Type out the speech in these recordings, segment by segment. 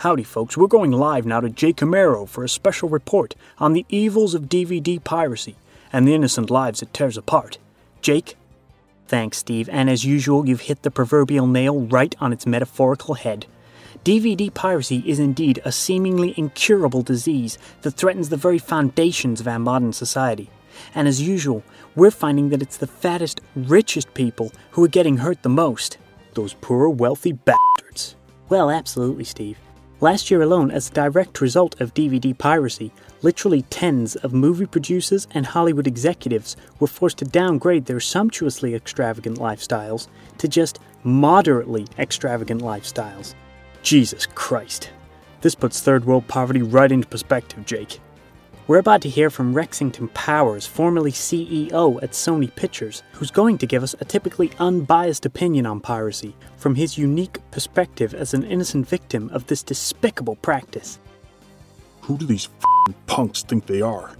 Howdy folks, we're going live now to Jake Camaro for a special report on the evils of DVD piracy and the innocent lives it tears apart. Jake? Thanks, Steve, and as usual you've hit the proverbial nail right on its metaphorical head. DVD piracy is indeed a seemingly incurable disease that threatens the very foundations of our modern society. And as usual, we're finding that it's the fattest, richest people who are getting hurt the most. Those poor, wealthy bastards. Well, absolutely, Steve. Last year alone, as a direct result of DVD piracy, literally tens of movie producers and Hollywood executives were forced to downgrade their sumptuously extravagant lifestyles to just moderately extravagant lifestyles. Jesus Christ. This puts third world poverty right into perspective, Jake. We're about to hear from Rexington Powers, formerly CEO at Sony Pictures, who's going to give us a typically unbiased opinion on piracy from his unique perspective as an innocent victim of this despicable practice. Who do these f***ing punks think they are?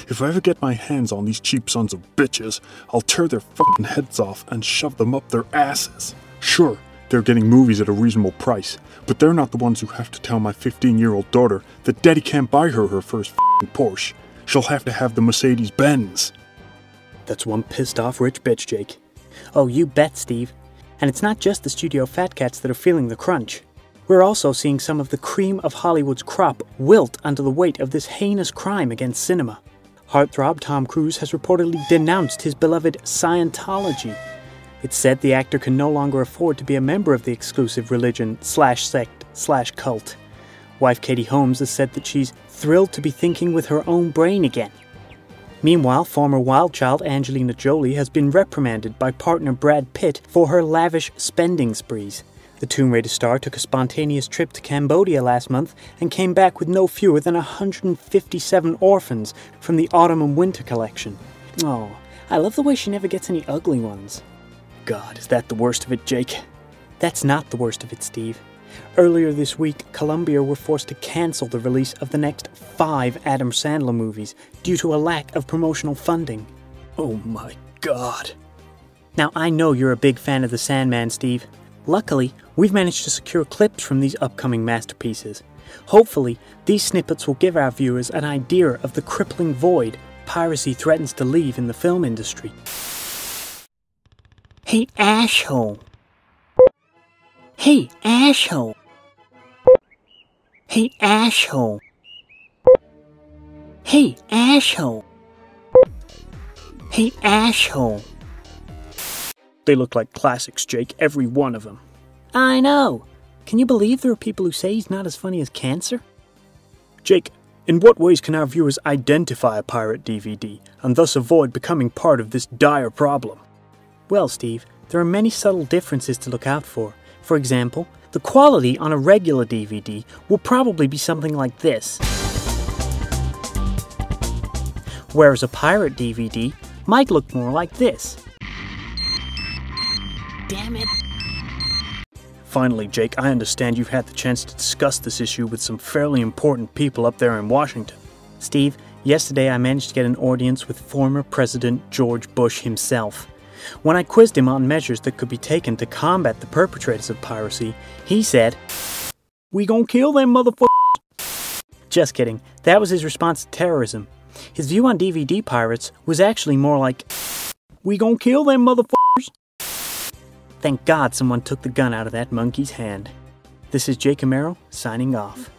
If I ever get my hands on these cheap sons of bitches, I'll tear their f***ing heads off and shove them up their asses. Sure, they're getting movies at a reasonable price, but they're not the ones who have to tell my 15-year-old daughter that daddy can't buy her first f***ing Porsche. She'll have to have the Mercedes-Benz. That's one pissed off rich bitch, Jake. Oh, you bet, Steve. And it's not just the studio fat cats that are feeling the crunch. We're also seeing some of the cream of Hollywood's crop wilt under the weight of this heinous crime against cinema. Heartthrob Tom Cruise has reportedly denounced his beloved Scientology. It's said the actor can no longer afford to be a member of the exclusive religion/sect/cult. Wife Katie Holmes has said that she's thrilled to be thinking with her own brain again. Meanwhile, former Wild Child Angelina Jolie has been reprimanded by partner Brad Pitt for her lavish spending sprees. The Tomb Raider star took a spontaneous trip to Cambodia last month and came back with no fewer than 157 orphans from the autumn and winter collection. Oh, I love the way she never gets any ugly ones. God, is that the worst of it, Jake? That's not the worst of it, Steve. Earlier this week, Columbia were forced to cancel the release of the next 5 Adam Sandler movies due to a lack of promotional funding. Oh my God. Now, I know you're a big fan of The Sandman, Steve. Luckily, we've managed to secure clips from these upcoming masterpieces. Hopefully, these snippets will give our viewers an idea of the crippling void piracy threatens to leave in the film industry. Hey, asshole. Hey, asshole. Hey, asshole. Hey, asshole. Hey, asshole. They look like classics, Jake, every one of them. I know. Can you believe there are people who say he's not as funny as Cancer? Jake, in what ways can our viewers identify a pirate DVD and thus avoid becoming part of this dire problem? Well, Steve, there are many subtle differences to look out for. For example, the quality on a regular DVD will probably be something like this, whereas a pirate DVD might look more like this. Damn it. Finally, Jake, I understand you've had the chance to discuss this issue with some fairly important people up there in Washington. Steve, yesterday I managed to get an audience with former President George Bush himself. When I quizzed him on measures that could be taken to combat the perpetrators of piracy, he said, "We gon' kill them motherfuckers." Just kidding, that was his response to terrorism. His view on DVD pirates was actually more like, "We gon' kill them motherfuckers." Thank God someone took the gun out of that monkey's hand. This is Jake Camaro, signing off.